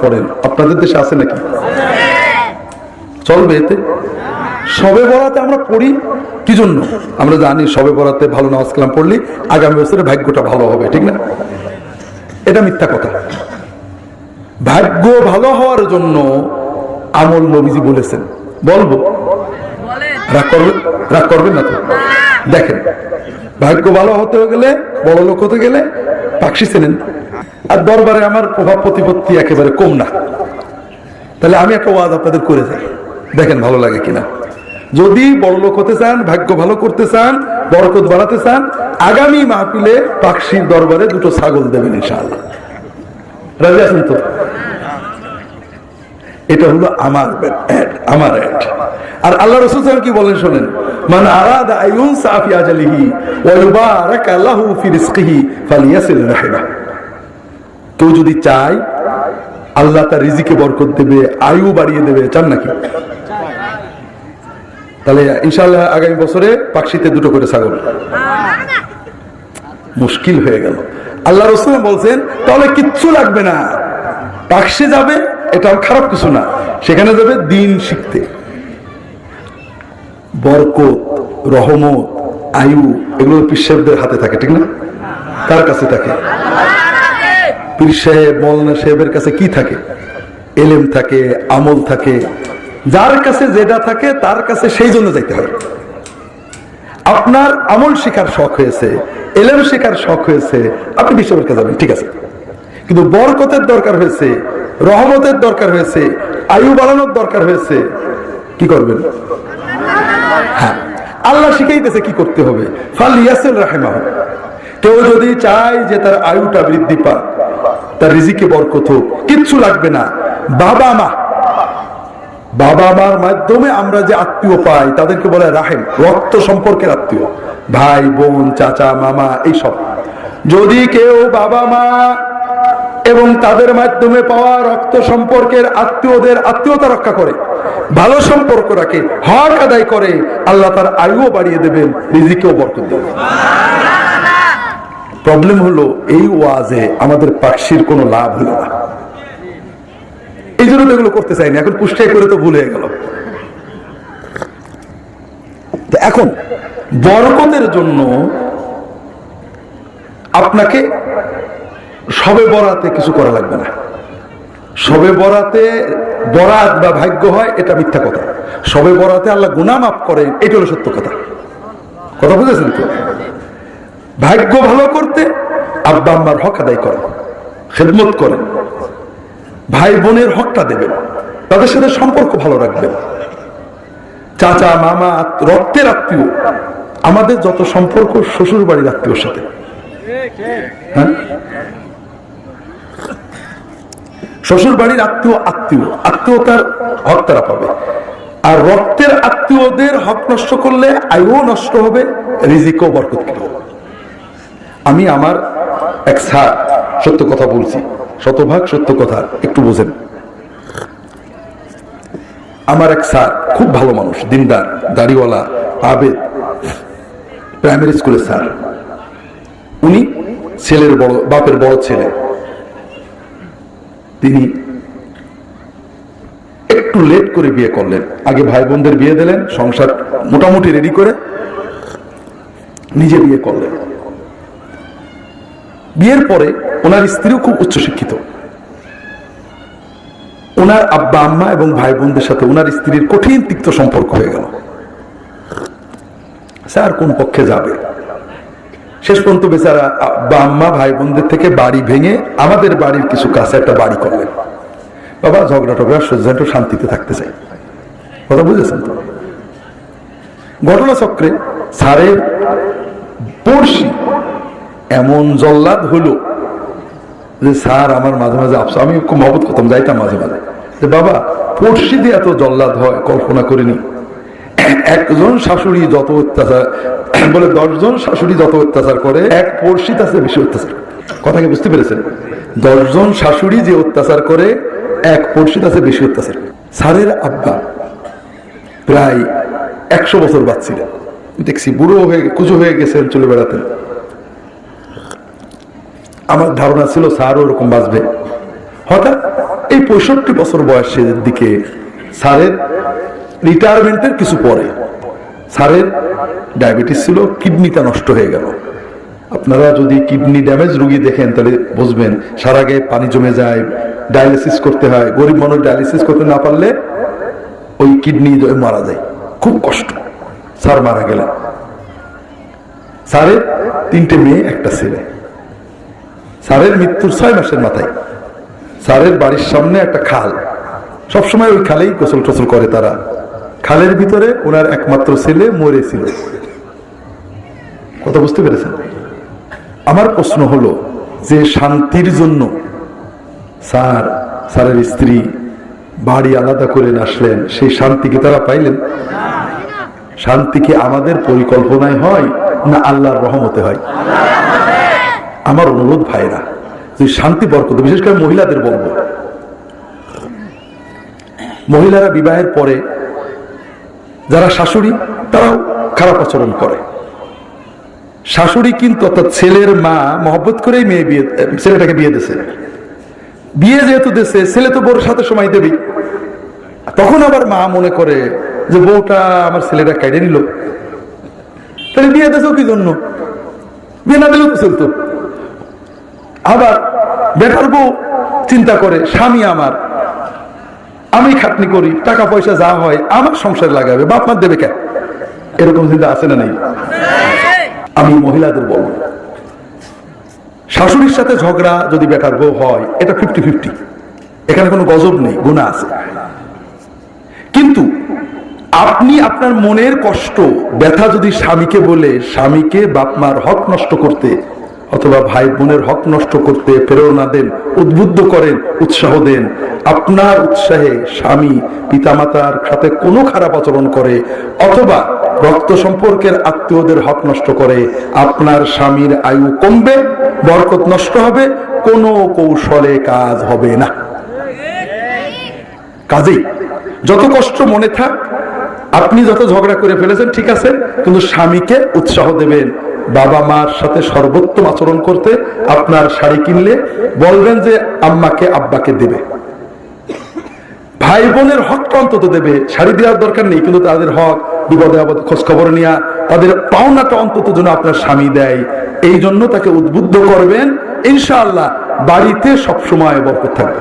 পড়েন, আপনাদের দেশে আছে নাকি? চলবে এতে? শবে বরাতে আমরা পড়ি কি জন্য? আমরা জানি শবে বরাতে ভালো নামাজ কালাম পড়লে আগামী বছরে ভাগ্যটা ভালো হবে, ঠিক না? এটা মিথ্যা কথা। ভাগ্য ভালো হওয়ার জন্য আমল নবীজি বলেছেন, বলবো? রাগ করবেন না তো? দেখেন, ভাগ্য ভালো হতে গেলে, বড় লোক হতে গেলে পাকশি চেনেন, আর দরবারে আমার প্রভাব প্রতিপত্তি একেবারে কম না। তাহলে আমি একটা ওয়াজ আপনাদের করে যাই, দেখেন ভালো লাগে কিনা। যদি বড় লোক হতে চান, ভাগ্য ভালো করতে চান, বরকত বাড়াতে চান, আগামী মাহফিলে পাকশির দরবারে 2টো ছাগল দেবেন ইনশাআল্লাহ। রাজি আছেন তো? এটা হলো আমার অ্যাড। আর আল্লাহ রাসূল কি বলেন শোনেন, মান আরাদা আইয়ুনসা ফি আজালিহি ওয়া ইউবারাকা লাহু ফি রিজকিহি ফালিয়াসিল রাহিমা। কেউ যদি চায় আল্লাহ তার রিজিকে বরকত দেবে, আয়ু বাড়িয়ে দেবে, চান নাকি? তাহলে ইনশাআল্লাহ আগামী বছরে পাকশিতে 2টো করে ছাগল। মুশকিল হয়ে গেল। আল্লাহ রাসূল বলছেন তাহলে কিচ্ছু লাগবে না, পাকশি যাবে, এটাও খারাপ কিছু না, সেখানে যাবে দ্বীন শিখতে। বরকত, রহমত, আয়ু এগুলো পীর সাহেবদের হাতে থাকে, ঠিক না? কার কাছে থাকে? পীর সাহেব, মৌলানা সাহেবের কাছে কি থাকে? এলেম থাকে, আমল থাকে। যার কাছে যেটা থাকে তার কাছে সেই জন্য যাইতে হয়। আপনার আমল শেখার শখ হয়েছে, এলেম শেখার শখ হয়েছে, আপনি পীর সাহেবের কাছে যাবেন, ঠিক আছে। কিন্তু বরকতের দরকার হয়েছে, রহমতের দরকার হয়েছে, আয়ু বাড়ানোর দরকার হয়েছে, কি করবেন? হ্যাঁ, আল্লাহ শিখাইতেছে কি করতে হবে। ফালিয়াসিল রাহিমাহ। কেউ যদি চায় যে তার আয়ুটা বৃদ্ধি পাক, তার রিজিকে বরকত হোক, কিচ্ছু লাগবে না। বাবা মার মাধ্যমে আমরা যে আত্মীয় পাই তাদেরকে বলে রাহিম, রক্ত সম্পর্কের আত্মীয়, ভাই বোন, চাচা, মামা, এইসব। যদি কেউ বাবা মা এবং তাদের মাধ্যমে পাওয়া রক্ত সম্পর্কের আত্মীয়দের আত্মীয়তা রক্ষা করে, ভালো সম্পর্ক রাখে, হক আদায় করে, আল্লাহ তার আয়ুও বাড়িয়ে দেবেন, রিজিকেও বরকত দেবেন। প্রবলেম হলো এই ওয়াজে আমাদের পাকশির কোনো লাভ হলো না, এই জন্য তো এগুলো করতে চাইনি। এখন পুষ্টাই করে তো ভুলে গেল। এখন বরকতের জন্য আপনাকে শবে বরাতে কিছু করা লাগবে না। শবে বরাতে বরাত বা ভাগ্য হয়, এটা মিথ্যা কথা। শবে বরাতে আল্লাহ গুনাহ মাফ করেন, এটা হলো সত্য কথা। কথা বুঝেছেন তো? ভাগ্য ভালো করতে আব্বা আম্মার হক আদায় করেন, খেদমত করেন, ভাই বোনের হকটা দেবেন, তাদের সাথে সম্পর্ক ভালো রাখবেন। চাচা, মামা, রক্তের আত্মীয়, আমাদের যত সম্পর্ক শ্বশুর বাড়ির আত্মীয়র সাথে, হ্যাঁ, শ্বশুর বাড়ির আত্মীয়তার হক তারা পাবে। আর রক্তের আত্মীয়দের হক নষ্ট করলে আয়ুও নষ্ট হবে, রিজিকও বরকত হবে। আমি আমার এক স্যার, সত্য কথা বলছি, শতভাগ সত্য কথা, একটু বোঝেন। আমার এক স্যার খুব ভালো মানুষ, দিনদার, দাড়িওয়ালা, আবেদ, প্রাইমারি স্কুলের স্যার। উনি ছেলের বড়, বাপের বড় ছেলে। তিনি একটু লেট করে বিয়ে করলেন, আগে ভাই বোনদের বিয়ে দিলেন, সংসার মোটামুটি রেডি করে নিজে বিয়ে করলেন। বিয়ের পরে ওনার স্ত্রীও খুব উচ্চশিক্ষিত। ওনার আব্বা আম্মা এবং ভাই বোনদের সাথে ওনার স্ত্রীর কঠিন তিক্ত সম্পর্ক হয়ে গেল। স্যার কোন পক্ষে যাবে? শেষ পর্যন্ত বেচারা আব্বা আম্মা ভাই বোনদের থেকে বাড়ি ভেঙে আমাদের বাড়ির কিছু কাছে একটা বাড়ি করলেন। বাবা ঝগড়া টগড়া সহ্য, শান্তিতে থাকতে চাই। কথা বুঝেছেন তো? ঘটনাচক্রে স্যারের পড়শি এমন জল্লাদ হলো যে স্যার আমার মাঝে মাঝে আফসোস, আমি খুব মহব্বত করতাম, যাইতাম মাঝে মাঝে, যে বাবা পড়শি দিয়ে এত জল্লাদ হয় কল্পনা করিনি। একজন শাশুড়ি যত অত্যাচার বলে 10 জন শাশুড়ি যত অত্যাচার করে, এক পড়শি তার বেশি অত্যাচার। কথা কি বুঝতে পেরেছেন? 10 জন শাশুড়ি যে অত্যাচার করে, এক পড়শি তার বেশি অত্যাচার। স্যারের আব্বা প্রায় 100 বছর বাঁচছিলেন, দেখছি বুড়ো হয়ে কুজো হয়ে গেছেন, চলে বেড়াতেন। আমার ধারণা ছিল স্যারও ওরকম বাঁচবে, হঠাৎ এই 65 বছর বয়সের দিকে স্যারের রিটায়ারমেন্টের কিছু পরে স্যারের ডায়াবেটিস ছিল, কিডনিটা নষ্ট হয়ে গেল। আপনারা যদি কিডনি ড্যামেজ রোগী দেখেন তাহলে বুঝবেন সারা গায়ে পানি জমে যায়, ডায়ালিসিস করতে হয়। গরিব মানুষ ডায়ালিসিস করতে না পারলে ওই কিডনি মারা যায়, খুব কষ্ট। স্যার মারা গেলেন। স্যারের 3টে মেয়ে, একটা ছেলে। স্যারের মৃত্যুর 6 মাসের মাথায় স্যারের বাড়ির সামনে একটা খাল, সবসময় ওই খালেই গোসল টোসল করে তারা। খালের ভিতরে ওনার একমাত্র ছেলে মরেছিল। কথা বুঝতে পেরেছেন? আমার প্রশ্ন হলো যে শান্তির জন্য স্যারের স্ত্রী বাড়ি আলাদা করে আসলেন, সেই শান্তি কি তারা পাইলেন? শান্তি কি আমাদের পরিকল্পনায় হয় না আল্লাহর রহমতে হয়? আমার অনুরোধ ভাইরা, যে শান্তি বরকত, বিশেষ করে মহিলাদের বলবো, মহিলারা বিবাহের পরে যারা শাশুড়ি তারাও খারাপ আচরণ করে। শাশুড়ি কিন্তু অর্থাৎ ছেলের মা মহব্বত করেই ছেলেটাকে বিয়ে দিয়েছে। বিয়ে যেহেতু দিয়েছে, ছেলে তো বউর সাথে সময় দেবেই। তখন আবার মা মনে করে যে বউটা আমার ছেলেটা কেড়ে নিল, তাহলে বিয়ে দিয়েছ কি জন্য? বিয়ে না দিলেও তো চলতো। আবার বেটার বউ চিন্তা করে স্বামী আমার, আমি খাটনি করি, টাকা পয়সা যা হয় আমার সংসার লাগাবে, বাপ মা দেবে কেন? এরকম চিন্তা আছে না নাই? আমি মহিলাদের বলবো, শাশুড়ির সাথে ঝগড়া যদি বেটার বউ হয় এটা 50-50, এখানে কোনো গজব নেই, গুনাহ আছে। কিন্তু আপনি আপনার মনের কষ্ট ব্যথা যদি স্বামীকে বলে স্বামীকে বাপ মার হক নষ্ট করতে অথবা ভাই বোনের হক নষ্ট করতে প্রেরণা দেন, উদ্বুদ্ধ করেন, উৎসাহ দেন, আপনার উৎসাহে স্বামী পিতামাতার সাথে কোনো খারাপ আচরণ করে অথবা রক্ত সম্পর্কের আত্মীয়দের হক নষ্ট করে, আপনার স্বামীর আয়ু কমবে, বরকত নষ্ট হবে, কোনো কৌশলে কাজ হবে না। কাজেই যত কষ্ট মনে থাক, আপনি যত ঝগড়া করে ফেলেছেন ঠিক আছে, কিন্তু স্বামীকে উৎসাহ দেবেন বাবা মার সাথে সর্বোত্তম আচরণ করতে। আপনার শাড়ি কিনলে বলবেন যে আম্মাকে আব্বাকে দেবে। ভাই বোনের হক অন্তত দেবে, শাড়ি দেওয়ার দরকার নেই, কিন্তু তাদের হক, বিপদে আপদে খোঁজ খবর নেওয়া, তাদের পাওনাটা অন্তত যেন আপনার স্বামী দেয়, এই জন্য তাকে উদ্বুদ্ধ করবেন। ইনশাআল্লাহ বাড়িতে সবসময় বরকত থাকবে।